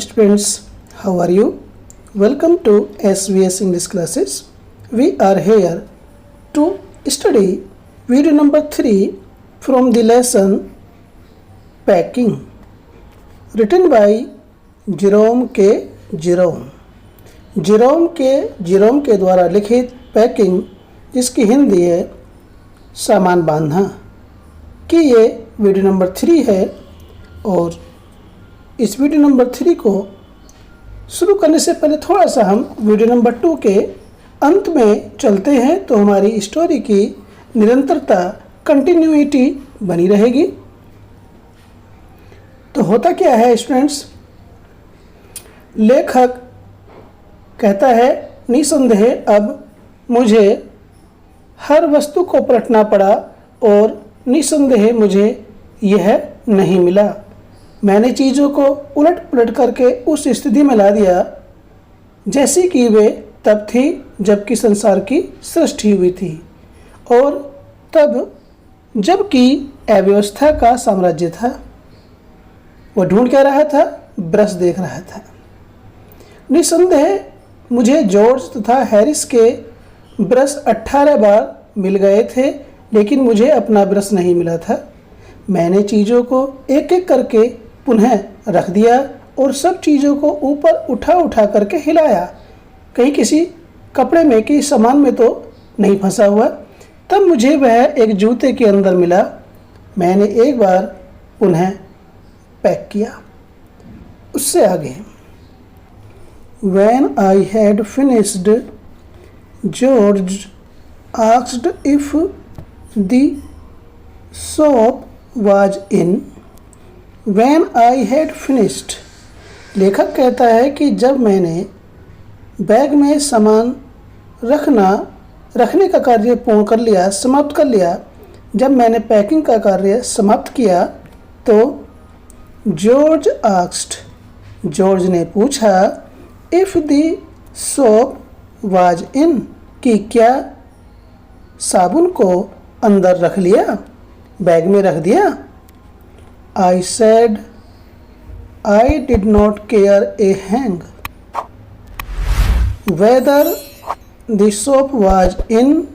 students, how are you? Welcome to SVS English classes. We are here to study video number 3 from the lesson Packing, written by Jerome K. Jerome के द्वारा लिखित packing, जिसकी हिंदी है सामान बांधना, कि ये वीडियो नंबर 3 है। और इस वीडियो नंबर 3 को शुरू करने से पहले थोड़ा सा हम वीडियो नंबर 2 के अंत में चलते हैं, तो हमारी स्टोरी की निरंतरता, कंटिन्यूटी बनी रहेगी। तो होता क्या है स्टूडेंट्स, लेखक कहता है निसंदेह अब मुझे हर वस्तु को पलटना पड़ा और निसंदेह मुझे यह नहीं मिला। मैंने चीज़ों को उलट पलट करके उस स्थिति में ला दिया जैसी कि वे तब थी जबकि संसार की सृष्टि हुई थी, और तब जबकि अव्यवस्था का साम्राज्य था। वह ढूंढ क्या रहा था? ब्रश देख रहा था। निसंदेह मुझे जॉर्ज तथा हैरिस के ब्रश 18 बार मिल गए थे, लेकिन मुझे अपना ब्रश नहीं मिला था। मैंने चीज़ों को एक एक करके पुनः रख दिया और सब चीज़ों को ऊपर उठा उठा करके हिलाया, कहीं किसी कपड़े में कि सामान में तो नहीं फंसा हुआ। तब मुझे वह एक जूते के अंदर मिला। मैंने एक बार पुनः पैक किया। उससे आगे, When I had finished, George asked if the soap was in. When I had finished, लेखक कहता है कि जब मैंने बैग में सामान रखने का कार्य पूर्ण कर लिया, समाप्त कर लिया, जब मैंने पैकिंग का कार्य समाप्त किया, तो जॉर्ज आस्क्ड, जॉर्ज ने पूछा, इफ़ द सोप वाज इन, कि क्या साबुन को अंदर रख लिया, बैग में रख दिया। I said I did not care a hang whether the soap was in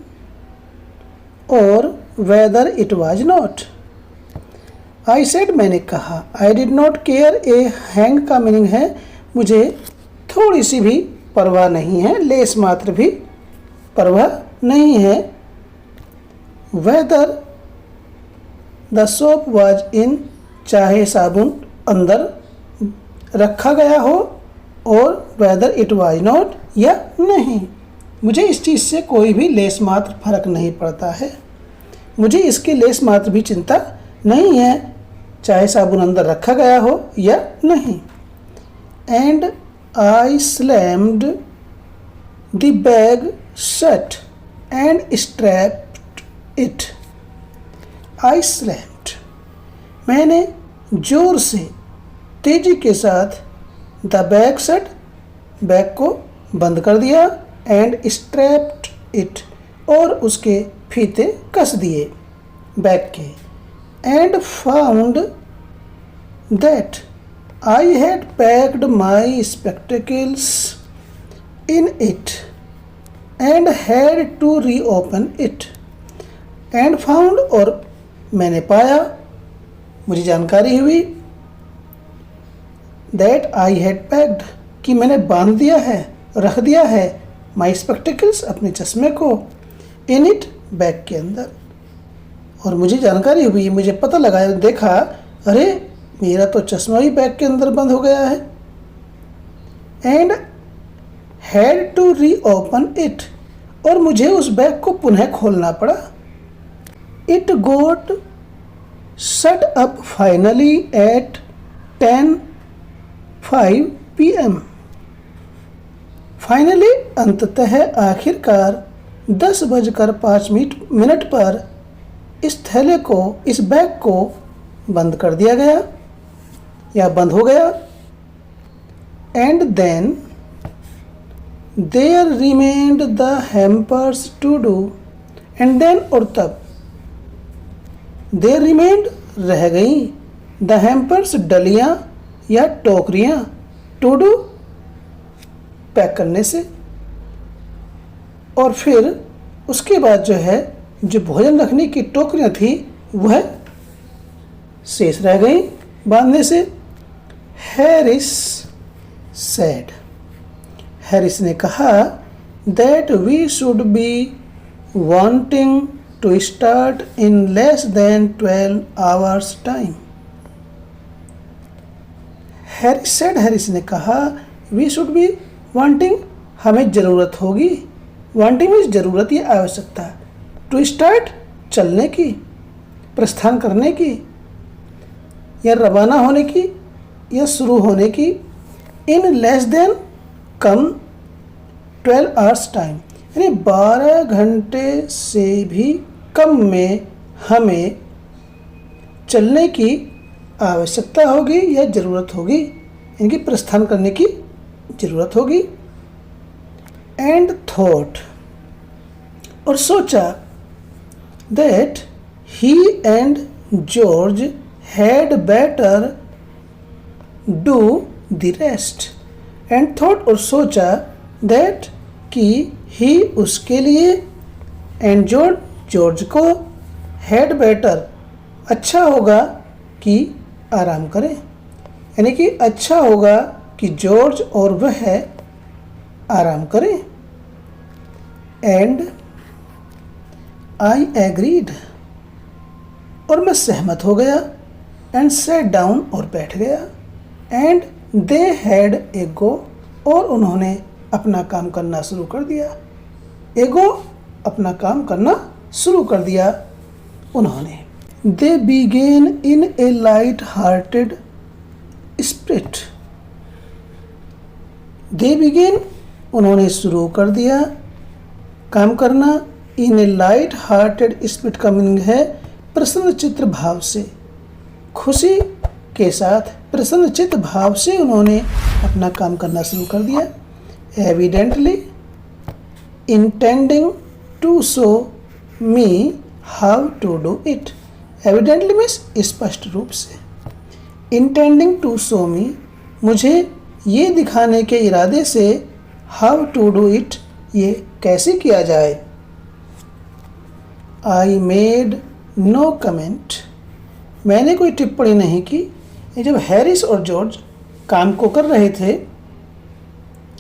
और whether it was not. I said मैंने कहा, I did not care a hang का मीनिंग है मुझे थोड़ी सी भी परवाह नहीं है, लेस मात्र भी परवाह नहीं है। वेदर द सोप वाज इन, चाहे साबुन अंदर रखा गया हो, और वेदर इट वाज नॉट, या नहीं, मुझे इस चीज़ से कोई भी लेस मात्र फर्क नहीं पड़ता है। मुझे इसकी लेस मात्र भी चिंता नहीं है, चाहे साबुन अंदर रखा गया हो या नहीं। And I slammed the bag shut and strapped it. I slammed, मैंने जोर से, तेजी के साथ, the bag shut, बैग को बंद कर दिया, and strapped it, और उसके फीते कस दिए बैग के, and found that I had packed my spectacles in it and had to reopen it. And found, और मैंने पाया, मुझे जानकारी हुई, that I had packed, कि मैंने बांध दिया है, रख दिया है, my spectacles, अपने चश्मे को, in it, बैग के अंदर। और मुझे जानकारी हुई, मुझे पता लगा, देखा, अरे मेरा तो चश्मा ही बैग के अंदर बंद हो गया है। And had to reopen it, और मुझे उस बैग को पुनः खोलना पड़ा। It got shut up finally at 10:05 PM। Finally, अंततः, आखिरकार 10:05 पर इस थैले को, इस बैग को बंद कर दिया गया या बंद हो गया। And then there remained the hampers to do, and then, और तब, देयर रिमेन्ड, रह गई, द हैम्पर्स, डलियाँ या टोकरियाँ, टू डू पैक करने से, और फिर उसके बाद जो है जो भोजन रखने की टोकरियाँ थी वह शेष रह गई बांधने से। हैरिस सेड, हैरिस ने कहा that we should be wanting to start in less than 12 hours time. Harris said, Harris ने कहा वी शुड बी वांटिंग, हमें ज़रूरत होगी, वांटिंग मीन्स ज़रूरत या आवश्यकता, टू स्टार्ट चलने की, प्रस्थान करने की, या रवाना होने की, या शुरू होने की, इन लेस देन कम 12 hours टाइम, यानी 12 घंटे से भी कम में हमें चलने की आवश्यकता होगी या ज़रूरत होगी, इनकी प्रस्थान करने की ज़रूरत होगी। एंड थॉट, और सोचा, that he and George had better do the rest. And thought, और सोचा, दैट कि ही उसके लिए, एंड जॉर्ज को, हैड बेटर अच्छा होगा कि आराम करें, यानी कि अच्छा होगा कि जॉर्ज और वह आराम करें। एंड आई एग्रीड, और मैं सहमत हो गया। एंड सेट डाउन, और बैठ गया। एंड दे हैड ए गो, और उन्होंने अपना काम करना शुरू कर दिया। एगो, अपना काम करना शुरू कर दिया उन्होंने। दे began in A light hearted spirit, they begin, उन्होंने शुरू कर दिया काम करना, इन ए लाइट हार्टेड स्पिरिट का मीनिंग है प्रसन्नचित्त भाव से, खुशी के साथ प्रसन्नचित्त भाव से उन्होंने अपना काम करना शुरू कर दिया। Evidently intending to show me how to do it, evidently means स्पष्ट रूप से, इंटेंडिंग टू शो मी, मुझे ये दिखाने के इरादे से, हाउ टू डू इट, ये कैसे किया जाए। आई मेड नो कमेंट, मैंने कोई टिप्पणी नहीं की। ये जब हैरिस और जॉर्ज काम को कर रहे थे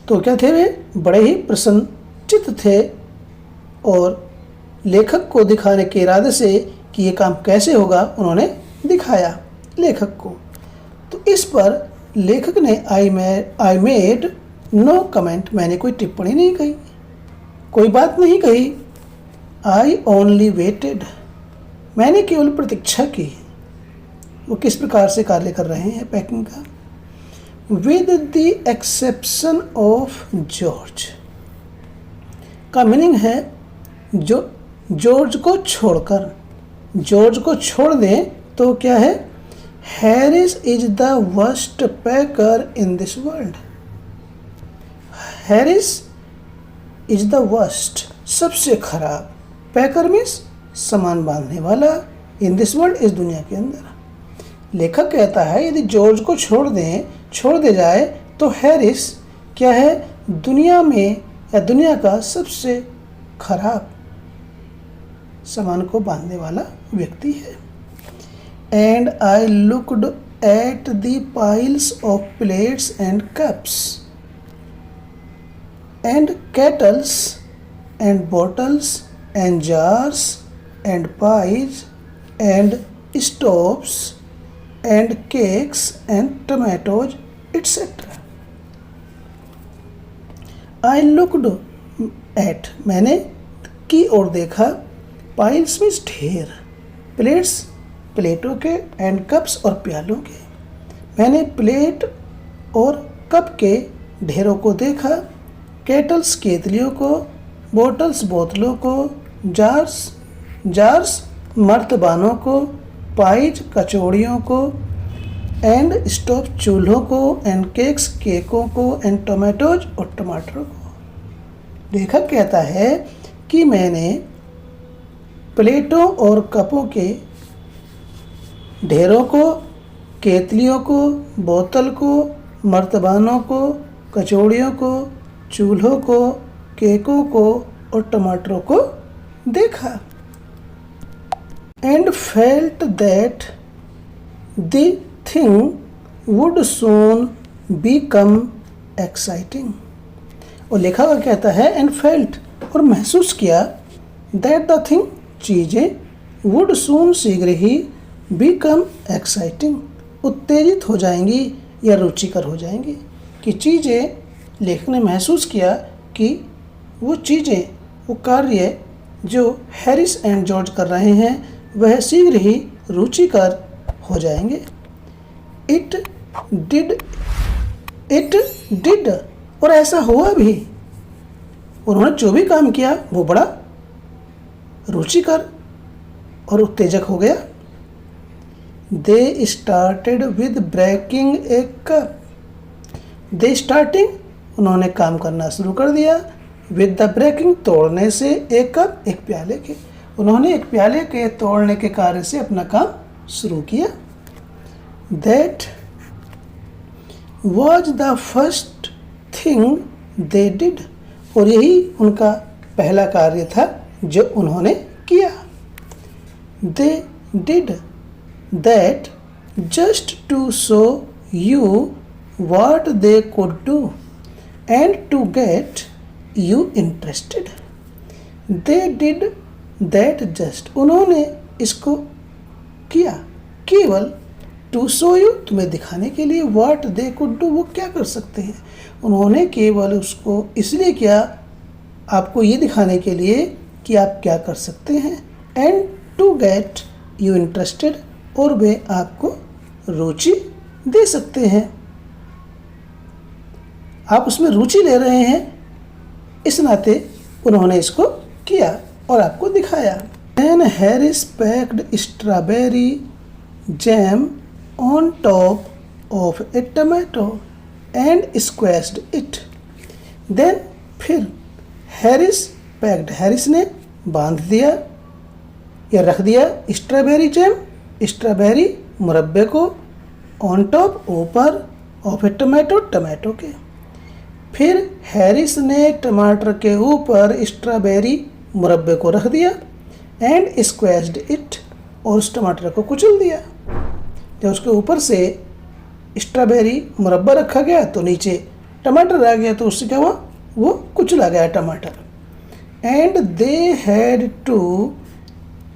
तो क्या थे, वे बड़े ही प्रसन्नचित्त थे और लेखक को दिखाने के इरादे से कि ये काम कैसे होगा उन्होंने दिखाया लेखक को। तो इस पर लेखक ने आई मेड नो कमेंट, मैंने कोई टिप्पणी नहीं कही, कोई बात नहीं कही। आई ओनली वेटेड, मैंने केवल प्रतीक्षा की। वो किस प्रकार से कार्य कर रहे हैं पैकिंग का। With the exception of George का मीनिंग है जो जॉर्ज को छोड़कर, जॉर्ज को छोड़ दें तो क्या है, Harris is the worst packer in this world, Harris is the worst, सबसे खराब, पैकर मीन्स सामान बांधने वाला, इन दिस वर्ल्ड, इस दुनिया के अंदर। लेखक कहता है यदि जॉर्ज को छोड़ दे जाए तो हैरिस क्या है, दुनिया में या दुनिया का सबसे खराब सामान को बांधने वाला व्यक्ति है। And I looked at the piles of plates and cups and kettles and bottles and jars and pies and stoves and cakes and tomatoes etc. I looked at, मैंने की ओर देखा, piles मीन्स ढेर, plates प्लेटों के, and cups और प्यालों के, मैंने plate और कप के ढेरों को देखा, केटल्स केतलियों को, बोटल्स बोतलों को, जार्स मर्तबानों को, पाइज कचौड़ियों को, एंड स्टोव चूल्हों को, एंड केक्स केकों को, एंड टोमेटोज और टमाटरों को। लेखक कहता है कि मैंने प्लेटों और कपों के ढेरों को, केतलियों को, बोतल को, मर्तबानों को, कचौड़ियों को, चूल्हों को, केकों को और टमाटरों को देखा। And felt that the thing would soon become exciting. और लिखा हुआ कहता है एंड फेल्ट, और महसूस किया, दैट द थिंग, चीज़ें, वुड सून, शीघ्र ही, बिकम एक्साइटिंग, उत्तेजित हो जाएंगी या रुचिकर हो जाएंगी। कि चीज़ें, लेखक ने महसूस किया कि वो चीज़ें, वो कार्य जो हैरिस एंड जॉर्ज कर रहे हैं वह शीघ्र ही रुचिकर हो जाएंगे। इट डिड, और ऐसा हुआ भी। उन्होंने जो भी काम किया वो बड़ा रुचिकर और उत्तेजक हो गया। They started with breaking a cup. They starting, उन्होंने काम करना शुरू कर दिया। विद द ब्रेकिंग, तोड़ने से, एक कप, एक प्याले के। उन्होंने एक प्याले के तोड़ने के कार्य से अपना काम शुरू किया। That was the first thing they did, और यही उनका पहला कार्य था जो उन्होंने किया। They did that just to show you what they could do and to get you interested. They did that just, उन्होंने इसको किया केवल to show you, तुम्हें दिखाने के लिए, what they could do, वो क्या कर सकते हैं। उन्होंने केवल उसको इसलिए किया, आपको ये दिखाने के लिए कि आप क्या कर सकते हैं, and to get you interested, और वे आपको रुचि दे सकते हैं, आप उसमें रुचि ले रहे हैं, इस नाते उन्होंने इसको किया और आपको दिखाया। Then Harris packed strawberry jam on top of a tomato and squashed it. Then फिर Harris packed, हैरिस ने बांध दिया या रख दिया स्ट्रॉबेरी जैम, स्ट्रॉबेरी मुरब्बे को, ऑन टॉप, ऊपर, ऑफ ए टमाटो, टमाटो के। फिर हैरिस ने टमाटर के ऊपर स्ट्रॉबेरी मुरब्बे को रख दिया, एंड स्क्वैश्ड इट, और उस टमाटर को कुचल दिया। जब उसके ऊपर से स्ट्रॉबेरी मुरब्बा रखा गया तो नीचे टमाटर आ गया, तो उससे क्या हुआ, वो कुचला गया टमाटर। And they had to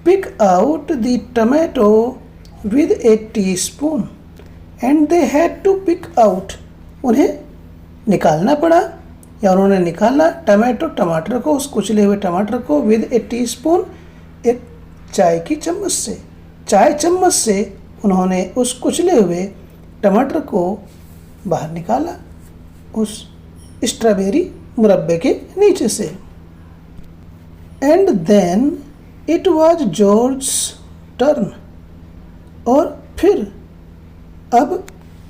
pick out the tomato with a teaspoon. And they had to pick out, उन्हें निकालना पड़ा या उन्होंने निकाला टमाटर को, उस कुचले हुए टमाटर को, विद ए टीस्पून, एक चाय की चम्मच से, चाय चम्मच से उन्होंने उस कुचले हुए टमाटर को बाहर निकाला उस स्ट्रॉबेरी मुरब्बे के नीचे से। And then it was George turn, और फिर अब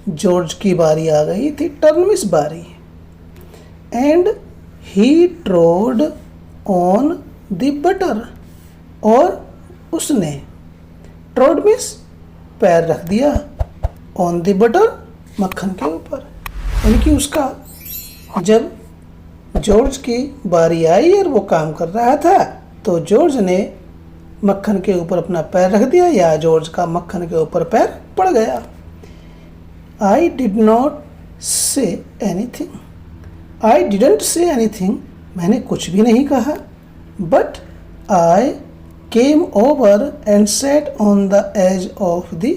जॉर्ज की बारी आ गई थी, टर्न मीन्स बारी। And he trod on the butter, और उसने, ट्रोड मीन्स पैर रख दिया, ऑन द बटर, मक्खन के ऊपर। यानी कि उसका, जब जॉर्ज की बारी आई और वो काम कर रहा था तो जॉर्ज ने मक्खन के ऊपर अपना पैर रख दिया या जॉर्ज का मक्खन के ऊपर पैर पड़ गया। I did not say anything. I didn't say anything. मैंने कुछ भी नहीं कहा. But I came over and sat on the edge of the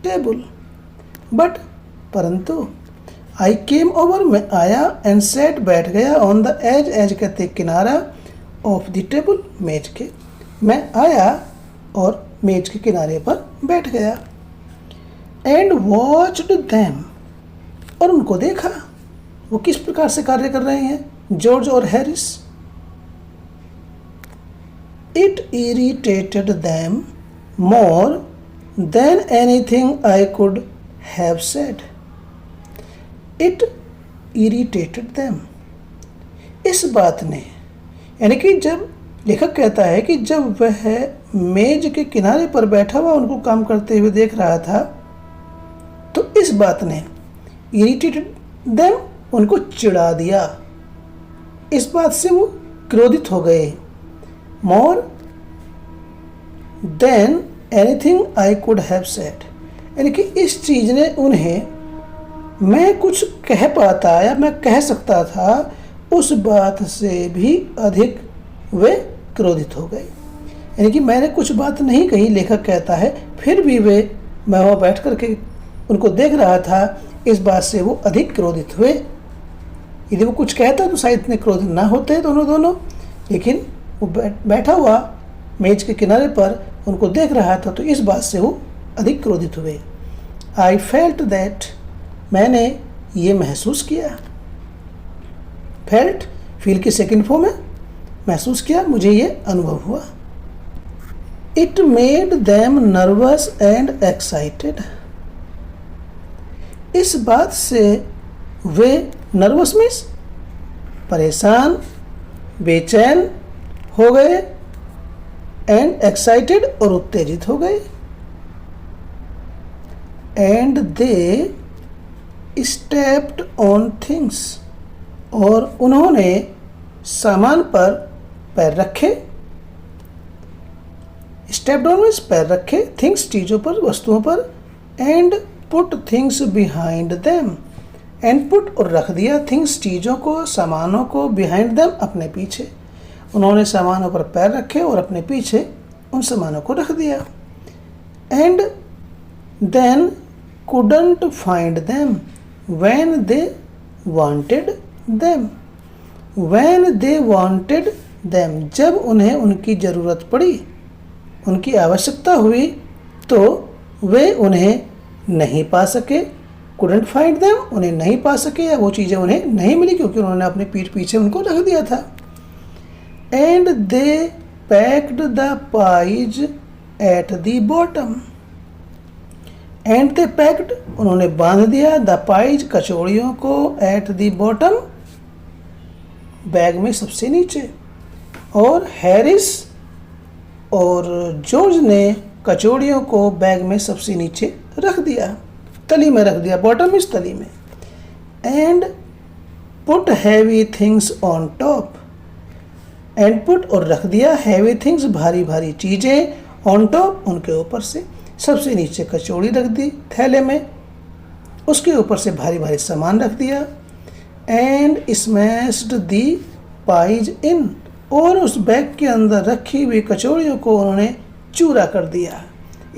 table. But परंतु I came over, मैं आया, and sat, बैठ गया, on the edge, edge कहते किनारा, of the table, मेज के। मैं आया और मेज के किनारे पर बैठ गया। एंड वॉच्ड देम, और उनको देखा वो किस प्रकार से कार्य कर रहे हैं जॉर्ज और Harris. It irritated them more than anything I could have said. It irritated them, इस बात ने, यानी कि जब लेखक कहता है कि जब वह मेज के किनारे पर बैठा हुआ उनको काम करते हुए देख रहा था, तो इस बात ने, इरिटेटेड देम, उनको चिढ़ा दिया, इस बात से वो क्रोधित हो गए। More than anything I could have said, यानी कि इस चीज़ ने उन्हें, मैं कुछ कह पाता या मैं कह सकता था, उस बात से भी अधिक वे क्रोधित हो गए। यानी कि मैंने कुछ बात नहीं कही, लेखक कहता है, फिर भी मैं वहाँ बैठ कर के उनको देख रहा था, इस बात से वो अधिक क्रोधित हुए। यदि वो कुछ कहता तो शायद इतने क्रोधित ना होते दोनों, लेकिन वो बैठा हुआ मेज के किनारे पर उनको देख रहा था, तो इस बात से वो अधिक क्रोधित हुए। आई फेल्ट दैट, मैंने ये महसूस किया। फेल्ट फील की सेकेंड फॉर्म है, महसूस किया, मुझे ये अनुभव हुआ। It made them nervous and excited, इस बात से वे नर्वस मीन्स परेशान, बेचैन हो गए, एंड एक्साइटेड और उत्तेजित हो गए। And they stepped on things, और उन्होंने सामान पर पैर रखे। स्टेप्ड ऑन मीन्स पैर रखे, थिंग्स चीज़ों पर, वस्तुओं पर। And put things behind them, and put और रख दिया, थिंग्स चीज़ों को, सामानों को, बिहाइंड देम अपने पीछे। उन्होंने सामानों पर पैर रखे और अपने पीछे उन सामानों को रख दिया। And then couldn't find them when they wanted them, when they wanted them, जब उन्हें उनकी ज़रूरत पड़ी, उनकी आवश्यकता हुई, तो वे उन्हें नहीं पा सके। couldn't find them, उन्हें नहीं पा सके, या वो चीज़ें उन्हें नहीं मिली क्योंकि उन्होंने अपने पीठ पीछे उनको रख दिया था। and they packed the pies at the bottom, and they packed, उन्होंने बांध दिया, द पाइज कचौड़ियों को, एट द बॉटम बैग में सबसे नीचे। और हैरिस और जॉर्ज ने कचौड़ियों को बैग में सबसे नीचे रख दिया, तली में रख दिया, बॉटम इस तली में। And put heavy things on top, and put और रख दिया, हैवी थिंग्स भारी भारी चीज़ें, ऑन टॉप उनके ऊपर से, सबसे नीचे कचौड़ी रख दी थैले में, उसके ऊपर से भारी भारी सामान रख दिया। एंड स्मैश्ड दी पाइज इन, और उस बैग के अंदर रखी हुई कचौड़ियों को उन्होंने चूरा कर दिया।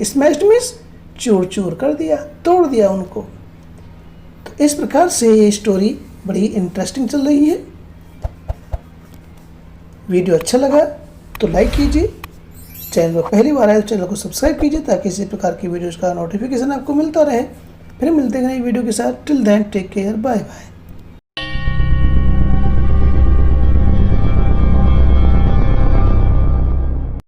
स्मैश्ड मीन्स चूर चूर कर दिया, तोड़ दिया उनको। तो इस प्रकार से ये स्टोरी बड़ी इंटरेस्टिंग चल रही है। वीडियो अच्छा लगा तो लाइक कीजिए, चैनल पर पहली बार आए तो चैनल को सब्सक्राइब कीजिए ताकि इसी प्रकार की वीडियोज़ का नोटिफिकेशन आपको मिलता रहे। फिर मिलते हैं नई वीडियो के साथ। Till then take care, bye bye.